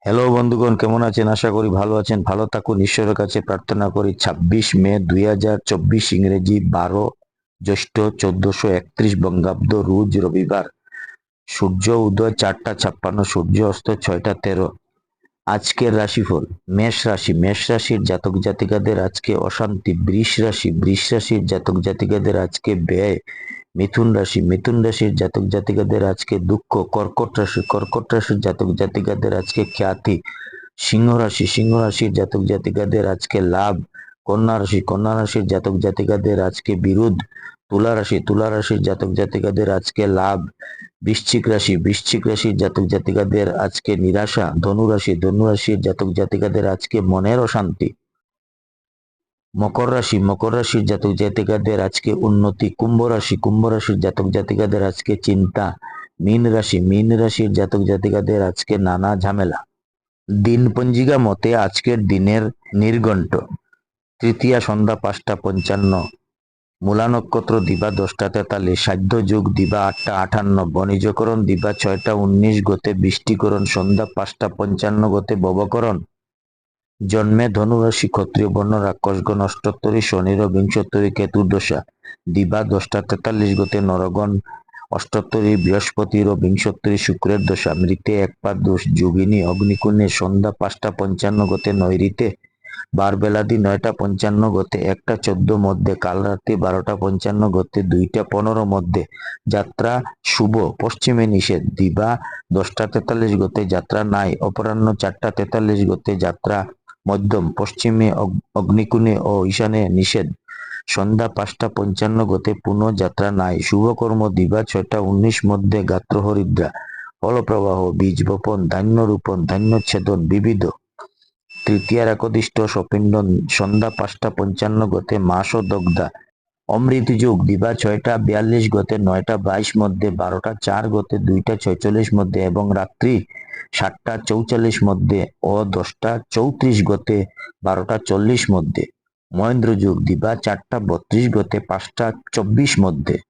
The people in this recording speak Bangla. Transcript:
হ্যালো বন্ধুগণ, কেমন আছেন? আশা করি ভালো আছেন। ভালো থাকুন, ঈশ্বরের কাছে প্রার্থনা করি। 26 মে 2024 ইংরেজি 12 জ্যৈষ্ঠ 1431 বঙ্গাব্দ, রোজ রবিবার। সূর্য উদয় 4টা 56, সূর্য অস্ত 6টা 13। আজকের রাশিফল: মেষ রাশি, মেষ রাশির জাতক জাতিকাদের আজকে অশান্তি। বৃষ রাশির জাতক জাতিকাদের আজকে ব্যয়। মিথুন রাশি, মিথুন রাশির জাতক জাতিকাদের আজকে দুঃখ। কর্কট রাশির জাতক জাতিকাদের আজকে খ্যাতি। সিংহ রাশি, সিংহ রাশির জাতক জাতিকাদের আজকে লাভ। কন্যা রাশি, কন্যা রাশির জাতক জাতিকাদের আজকে বিরোধ। তুলা রাশি, তুলা রাশির জাতক জাতিকাদের আজকে লাভ। বৃশ্চিক রাশি, বৃশ্চিক রাশির জাতক জাতিকাদের আজকে নিরাশা। ধনু রাশি, ধনু রাশির জাতক জাতিকাদের আজকে মনের অশান্তি। মকর রাশি, মকর রাশির জাতক জাতিকাদের আজকে উন্নতি। কুম্ভ রাশি, কুম্ভ রাশির জাতক জাতিকাদের আজকে চিন্তা। মীন রাশি, মীন রাশির জাতক জাতিকাদের আজকে নানা ঝামেলা। দিন পঞ্জিকা মতে আজকের দিনের নির্ঘণ্ট: তৃতীয়া সন্ধ্যা 5টা 55, মূলা নক্ষত্র দিবা 10টা 43, সাধ্য যুগ দিবা 8টা 58, বণিজকরণ দিবা 6টা 19, গতে বৃষ্টিকরণ সন্ধ্যা 5টা 55 গতে ববকরণ। জন্মে ধনুরাশি, ক্ষত্রিয় বর্ণ, রাক্ষসগণ অষ্টোত্তরী, শনির বিংশোত্তরী, কেতুর দশা দিবা 10টা 43 গতে নরগণ অষ্টোত্তরী, বৃহস্পতির বিংশোত্তরী, শুক্রের দশা মৃতে একপাদ দোষ, যোগিনী অগ্নিকুণে সন্ধ্যা 5টা 55 গতে নৈরিতে, বার বেলাদি 9টা 55 গতে 1টা 14 মধ্যে, কাল রাত্রি 12টা 55 গতে 2টা 15 মধ্যে। যাত্রা শুভ, পশ্চিমে নিষেধ, দিবা 10টা 43 গতে যাত্রা নাই, অপরাহ্ন 4টা 43 গতে যাত্রা মধ্যম, পশ্চিমে অগ্নিকুণে ও ঈশানে নিষেধ, সন্ধ্যা 5টা 55 গতে পুনঃ যাত্রা নাই, শুভকর্ম দিবা 6টা 19 মধ্যে, গাত্র হরিদ্রা, ফলপ্রবাহ, বীজ বপন, ধান্য রোপণ, ধান্য ছেদন বিবিধ। তৃতীয়ার একদিষ্ট সপিণ্ডন সন্ধ্যা 5টা 55 গতে, মাস ও দগ্ধা। অমৃত যুগ দিবা 6টা 42 গতে 9টা 22 মধ্যে, 12টা 4 গতে 2টা 46 মধ্যে এবং রাত্রি 7টা 44 মধ্যে ও 10টা 34 গতে 12টা 40 মধ্যে। মহেন্দ্র যুগ দিবা 4টা 32 গতে 5টা 24 মধ্যে।